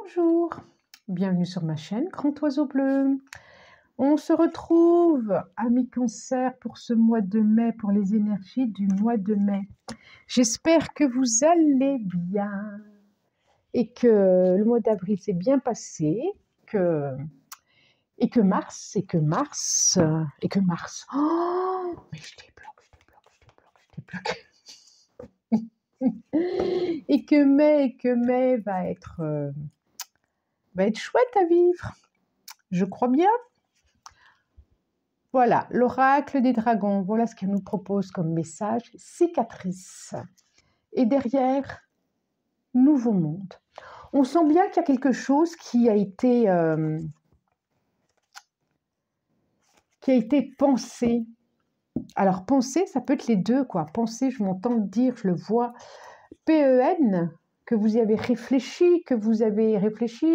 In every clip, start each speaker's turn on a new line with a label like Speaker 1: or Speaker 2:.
Speaker 1: Bonjour, bienvenue sur ma chaîne Grand Oiseau Bleu. On se retrouve, amis Cancer, pour ce mois de mai, pour les énergies du mois de mai. J'espère que vous allez bien et que le mois d'avril s'est bien passé, et que Mars, oh, mais je débloque. Et que mai va être chouette à vivre, je crois bien. Voilà, l'oracle des dragons, voilà ce qu'elle nous propose comme message, cicatrice. Et derrière, nouveau monde. On sent bien qu'il y a quelque chose qui a été pensé. Alors, penser, ça peut être les deux, quoi. Penser, je m'entends dire, je le vois. P-E-N, que vous y avez réfléchi,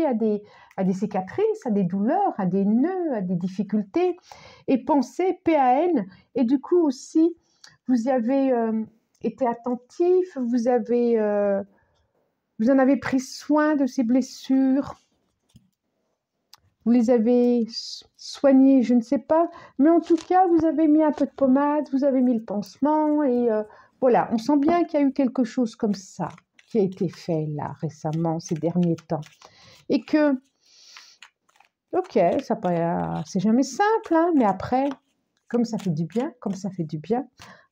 Speaker 1: à des cicatrices, à des douleurs, à des nœuds, à des difficultés, et penser P-A-N, et du coup aussi, vous y avez été attentif, vous en avez pris soin de ces blessures, vous les avez soignées, je ne sais pas, mais en tout cas, vous avez mis un peu de pommade, vous avez mis le pansement, et voilà, on sent bien qu'il y a eu quelque chose comme ça qui a été fait là récemment, ces derniers temps. Et que, ok, c'est jamais simple, hein, mais après, comme ça fait du bien,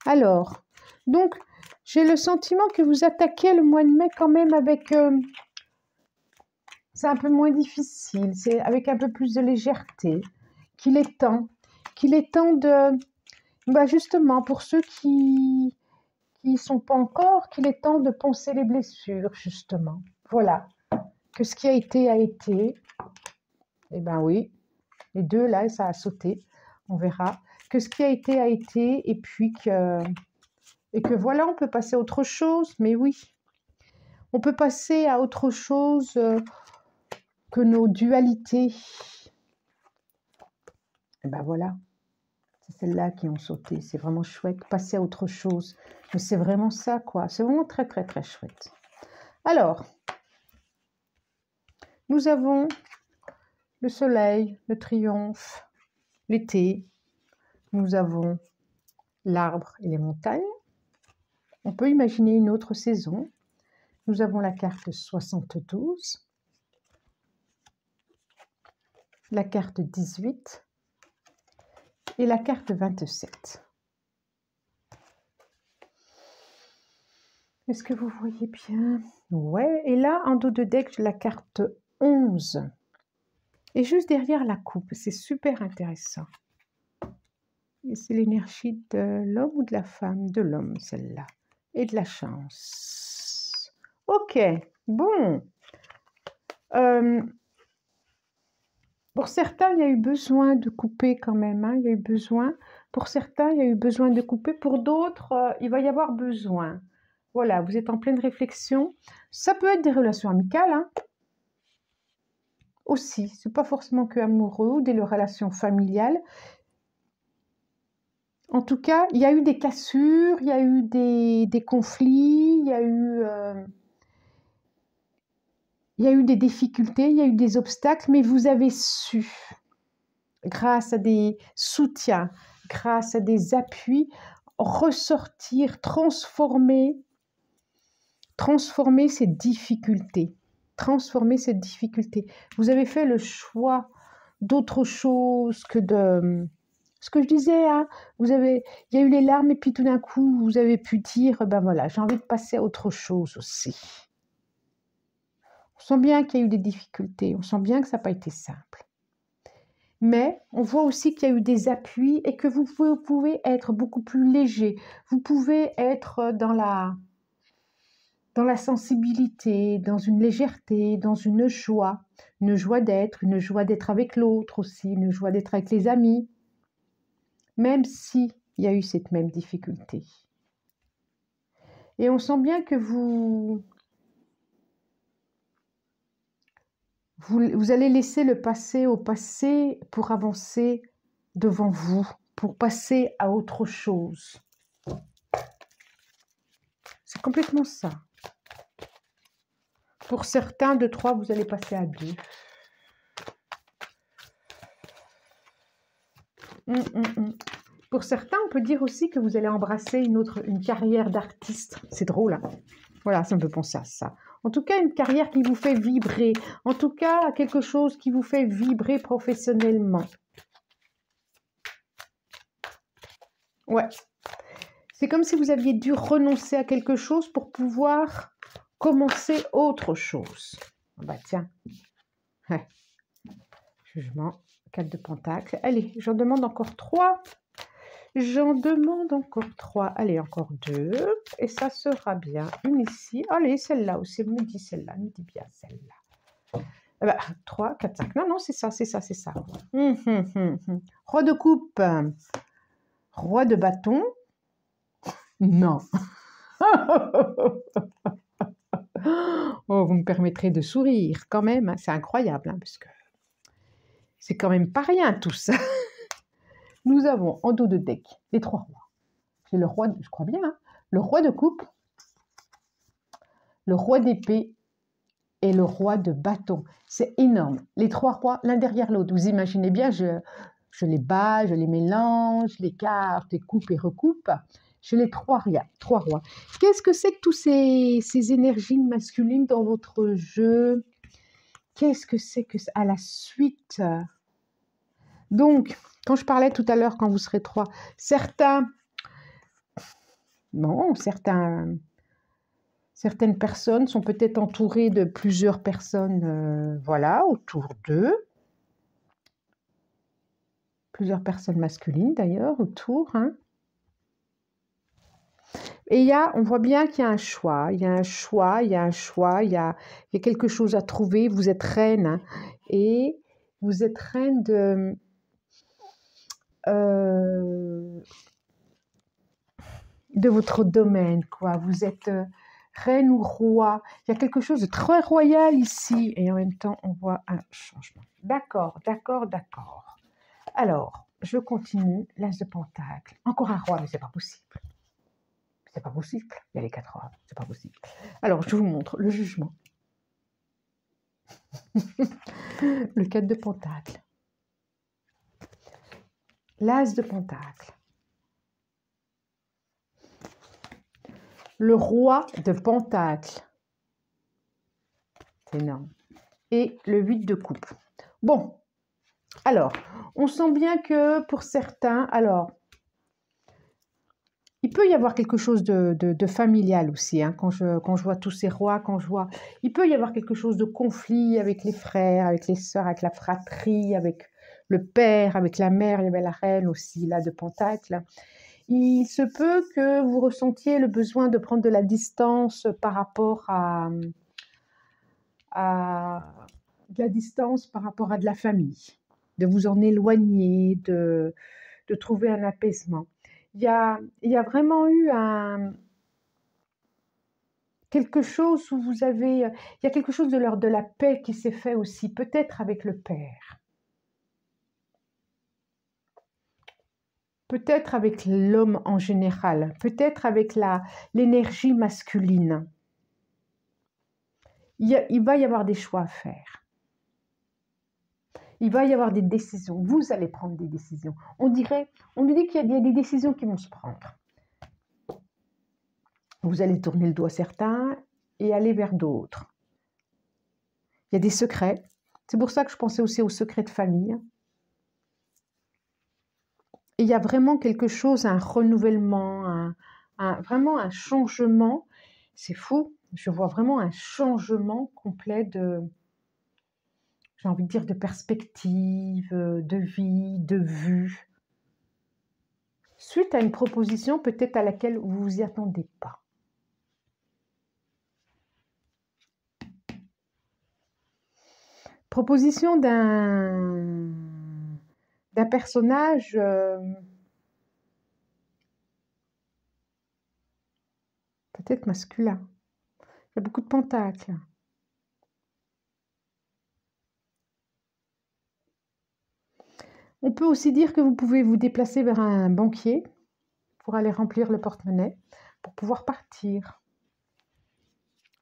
Speaker 1: Alors, donc, j'ai le sentiment que vous attaquez le mois de mai quand même avec... c'est un peu moins difficile, c'est avec un peu plus de légèreté, qu'il est temps de... justement, pour ceux qui sont pas encore, qu'il est temps de poncer les blessures, justement. Voilà, que ce qui a été, eh ben oui, les deux là, ça a sauté, on verra. Que ce qui a été, et puis que voilà, on peut passer à autre chose, mais oui, on peut passer à autre chose que nos dualités. Et ben voilà, c'est celles-là qui ont sauté, c'est vraiment chouette, passer à autre chose. Mais c'est vraiment ça, quoi, c'est vraiment très, très, très chouette. Alors, nous avons le soleil, le triomphe, l'été, nous avons l'arbre et les montagnes. On peut imaginer une autre saison. Nous avons la carte 72, la carte 18 et la carte 27. Est-ce que vous voyez bien? Ouais, et là, en dos de deck, j'ai la carte 11. Et juste derrière la coupe, c'est super intéressant. Et c'est l'énergie de l'homme ou de la femme? De l'homme, celle-là. Et de la chance. Ok, bon. Pour certains, il y a eu besoin de couper quand même. Hein, il y a eu besoin. Pour certains, il y a eu besoin de couper. Pour d'autres, il va y avoir besoin. Voilà, vous êtes en pleine réflexion. Ça peut être des relations amicales, hein, aussi. Ce n'est pas forcément que amoureux ou des relations familiales. En tout cas, il y a eu des cassures, il y a eu des conflits, il y a eu des difficultés, il y a eu des obstacles, mais vous avez su, grâce à des soutiens, grâce à des appuis, ressortir, transformer ces difficultés. Vous avez fait le choix d'autre chose que de... Ce que je disais, hein, il y a eu les larmes et puis tout d'un coup, vous avez pu dire, ben voilà, j'ai envie de passer à autre chose aussi. On sent bien qu'il y a eu des difficultés, on sent bien que ça n'a pas été simple. Mais on voit aussi qu'il y a eu des appuis et que vous pouvez être beaucoup plus léger. Vous pouvez être dans la sensibilité, dans une légèreté, dans une joie d'être avec l'autre aussi, une joie d'être avec les amis, même s'il y a eu cette même difficulté. Et on sent bien que vous allez laisser le passé au passé pour avancer devant vous, pour passer à autre chose. C'est complètement ça. Pour certains, de 3, vous allez passer à 2. Pour certains, on peut dire aussi que vous allez embrasser une carrière d'artiste. C'est drôle, hein? Voilà, ça me fait penser à ça. En tout cas, une carrière qui vous fait vibrer. En tout cas, quelque chose qui vous fait vibrer professionnellement. Ouais. C'est comme si vous aviez dû renoncer à quelque chose pour pouvoir commencer autre chose. Bah tiens. Ouais. Jugement, 4 de pentacle. Allez, j'en demande encore 3. J'en demande encore 3. Allez, encore 2. Et ça sera bien. Une ici. Allez, celle-là aussi. Me dit celle-là. Me dit bien celle-là. Eh ben, 3, 4, 5. Non, non, c'est ça, c'est ça, c'est ça. Roi de coupe. Roi de bâton. Non. Oh, vous me permettrez de sourire quand même. C'est incroyable, hein, parce que c'est quand même pas rien tout ça. Nous avons en dos de deck les 3 rois. C'est le roi, je crois bien, hein, le roi de coupe, le roi d'épée et le roi de bâton. C'est énorme. Les 3 rois, l'un derrière l'autre. Vous imaginez bien, je les bats, je les mélange, les cartes, les coupe et recoupe. J'ai les 3 rois. Qu'est-ce que c'est que tous ces énergies masculines dans votre jeu? Qu'est-ce que c'est que ça? À la suite. Donc, quand je parlais tout à l'heure, quand vous serez 3, certaines personnes sont peut-être entourées de plusieurs personnes, voilà, autour d'eux. Plusieurs personnes masculines d'ailleurs, autour, hein. Et on voit bien qu'il y a un choix, il y a quelque chose à trouver. Vous êtes reine, hein, et vous êtes reine de votre domaine, quoi. Vous êtes reine ou roi. Il y a quelque chose de très royal ici, et en même temps, on voit un changement. D'accord. Alors, je continue. L'as de pentacle. Encore un roi, mais c'est pas possible. C'est pas possible. Il y a les 4 rois. C'est pas possible. Alors, je vous montre le jugement. Le 4 de pentacle. L'as de pentacle. Le roi de pentacle. C'est énorme. Et le 8 de coupe. Bon. Alors, on sent bien que pour certains, alors, il peut y avoir quelque chose de familial aussi, hein, quand je vois tous ces rois, il peut y avoir quelque chose de conflit avec les frères, avec les sœurs, avec la fratrie, avec le père, avec la mère. Il y avait la reine aussi, là, de pentacle. Il se peut que vous ressentiez le besoin de prendre de la distance par rapport à de la distance par rapport à de la famille, de vous en éloigner, de trouver un apaisement. Il y a vraiment eu quelque chose où il y a quelque chose de l'ordre de la paix qui s'est fait aussi, peut-être avec le père, peut-être avec l'homme en général, peut-être avec l'énergie masculine. Il va y avoir des choix à faire. Il va y avoir des décisions. Vous allez prendre des décisions. On nous dit qu'il y a des décisions qui vont se prendre. Vous allez tourner le dos à certains et aller vers d'autres. Il y a des secrets. C'est pour ça que je pensais aussi aux secrets de famille. Et il y a vraiment quelque chose, un renouvellement, vraiment un changement. C'est fou. Je vois vraiment un changement complet j'ai envie de dire, de perspective, de vie, de vue, suite à une proposition peut-être à laquelle vous ne vous y attendez pas. Proposition d'un personnage peut-être masculin. Il y a beaucoup de pentacles. On peut aussi dire que vous pouvez vous déplacer vers un banquier pour aller remplir le porte-monnaie, pour pouvoir partir.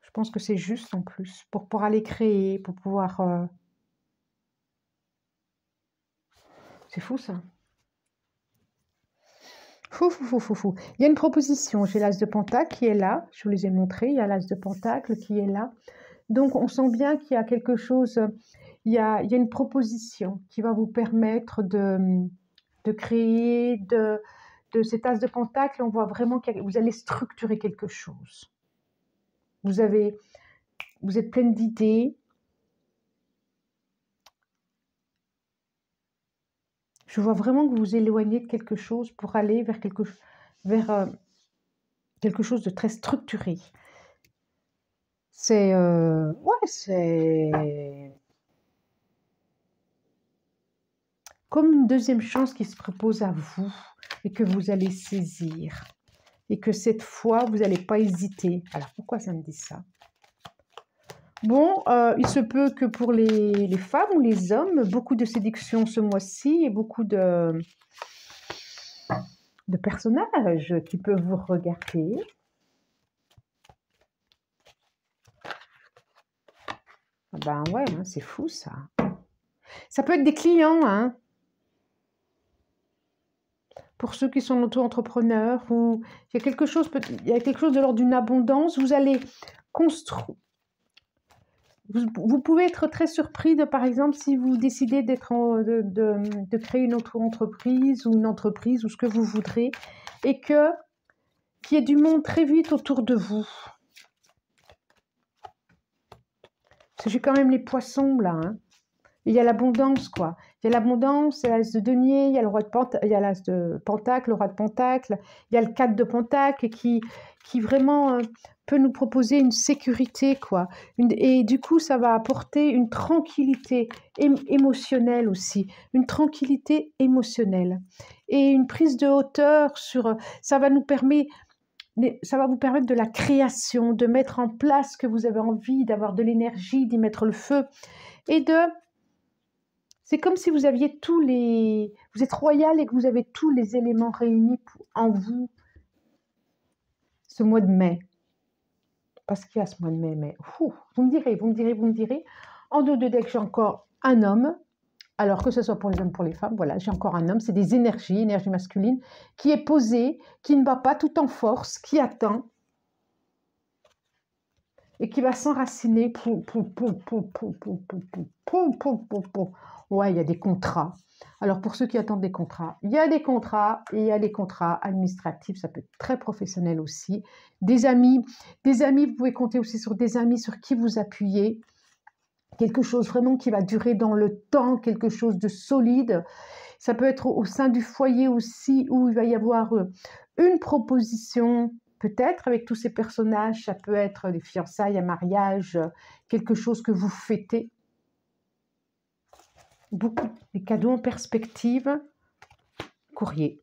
Speaker 1: Je pense que c'est juste en plus, pour pouvoir les créer, pour pouvoir... C'est fou ça. Fou, fou, fou, fou, fou. Il y a une proposition, j'ai l'as de Pentacle qui est là, je vous les ai montrés, il y a l'as de Pentacle qui est là. Donc on sent bien qu'il y a quelque chose, il y a une proposition qui va vous permettre de créer, de cet as de Pentacle, on voit vraiment que vous allez structurer quelque chose. Vous êtes pleine d'idées. Je vois vraiment que vous vous éloignez de quelque chose pour aller vers quelque chose de très structuré. C'est c'est comme une deuxième chance qui se propose à vous et que vous allez saisir. Et que cette fois, vous n'allez pas hésiter. Alors, pourquoi ça me dit ça? Bon, il se peut que pour les femmes ou les hommes, beaucoup de séduction ce mois-ci et beaucoup de personnages qui peuvent vous regarder. Ben ouais, hein, c'est fou ça. Ça peut être des clients, hein. Pour ceux qui sont auto-entrepreneurs, ou il y a quelque chose de l'ordre d'une abondance, vous allez construire. Vous pouvez être très surpris de, par exemple, si vous décidez de créer une auto-entreprise ou une entreprise ou ce que vous voudrez, et qu'il y ait du monde très vite autour de vous. Parce que j'ai quand même les poissons là, hein. Il y a l'abondance, quoi. Il y a l'abondance, il y a l'as de denier, il y a l'as de Pentacle, le roi de Pentacle, il y a le 4 de Pentacle qui vraiment peut nous proposer une sécurité, quoi. Et du coup, ça va apporter une tranquillité émotionnelle aussi, une tranquillité émotionnelle. Et une prise de hauteur sur... Ça va vous permettre de la création, de mettre en place ce que vous avez envie, d'avoir de l'énergie, d'y mettre le feu et c'est comme si vous aviez vous êtes royal et que vous avez tous les éléments réunis en vous ce mois de mai. Parce qu'il y a ce mois de mai, mais vous me direz. En dos de deck, j'ai encore un homme. Alors que ce soit pour les hommes, pour les femmes, voilà, j'ai encore un homme. C'est des énergie masculine, qui est posé, qui ne bat pas tout en force, qui attend et qui va s'enraciner. Ouais, il y a des contrats. Alors, pour ceux qui attendent des contrats, il y a des contrats et il y a des contrats administratifs. Ça peut être très professionnel aussi. Des amis, vous pouvez compter aussi sur des amis sur qui vous appuyez. Quelque chose vraiment qui va durer dans le temps, quelque chose de solide. Ça peut être au sein du foyer aussi où il va y avoir une proposition, peut-être avec tous ces personnages. Ça peut être des fiançailles, un mariage, quelque chose que vous fêtez. Beaucoup de cadeaux en perspective. Courrier.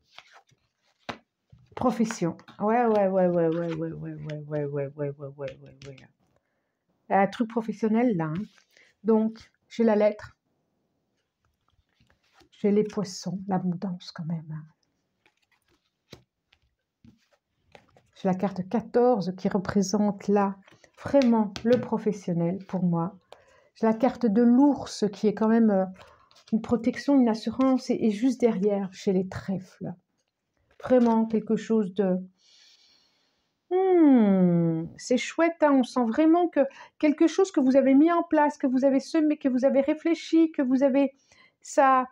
Speaker 1: Profession. Ouais. Un truc professionnel là. Hein. Donc, j'ai la lettre. J'ai les poissons, l'abondance quand même. Hein. J'ai la carte 14 qui représente là vraiment le professionnel pour moi. J'ai la carte de l'ours qui est quand même une protection, une assurance et juste derrière, chez les trèfles. Vraiment quelque chose de... c'est chouette, hein, on sent vraiment que quelque chose que vous avez mis en place, que vous avez semé, que vous avez réfléchi, que vous avez... Ça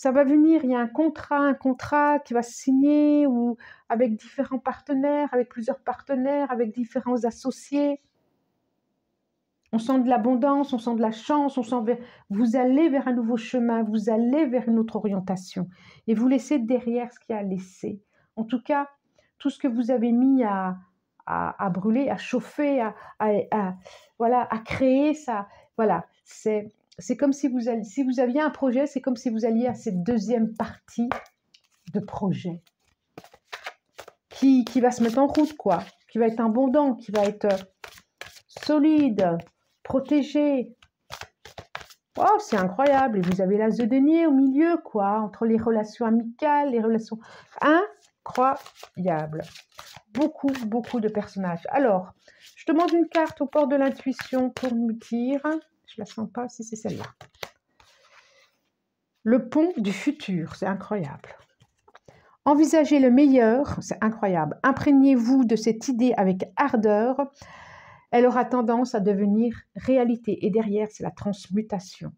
Speaker 1: va venir, il y a un contrat qui va se signer ou avec différents partenaires, avec plusieurs partenaires, avec différents associés. On sent de l'abondance, on sent de la chance, vous allez vers un nouveau chemin, vous allez vers une autre orientation et vous laissez derrière ce qu'il y a à laisser. En tout cas, tout ce que vous avez mis à brûler, à chauffer, à créer, ça, voilà, c'est comme si vous aviez un projet, c'est comme si vous alliez à cette deuxième partie de projet qui va se mettre en route, quoi, qui va être abondant, qui va être solide, protégé. Oh, c'est incroyable. Et vous avez l'as de denier au milieu, quoi, entre les relations amicales, les relations incroyables. Beaucoup de personnages. Alors, Je demande une carte au port de l'intuition pour nous dire, je la sens pas, si c'est celle-là. Le pont du futur, c'est incroyable. Envisagez le meilleur, c'est incroyable. Imprégnez-vous de cette idée avec ardeur. Elle aura tendance à devenir réalité. Et derrière, c'est la transmutation.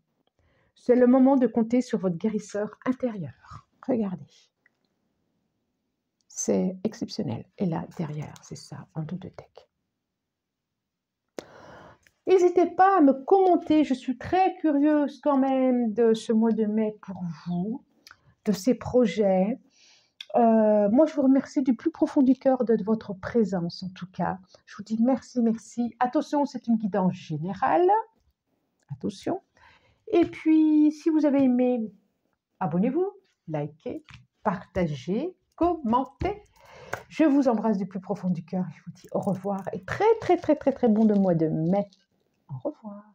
Speaker 1: C'est le moment de compter sur votre guérisseur intérieur. Regardez. C'est exceptionnel. Et là, derrière, c'est ça, en double deck. N'hésitez pas à me commenter. Je suis très curieuse quand même de ce mois de mai pour vous, de ces projets. Moi, je vous remercie du plus profond du cœur de votre présence, en tout cas. Je vous dis merci, merci. Attention, c'est une guidance générale. Attention. Et puis, si vous avez aimé, abonnez-vous, likez, partagez, commentez. Je vous embrasse du plus profond du cœur. Je vous dis au revoir et très, très, très, très, très bon mois de mai. Au revoir.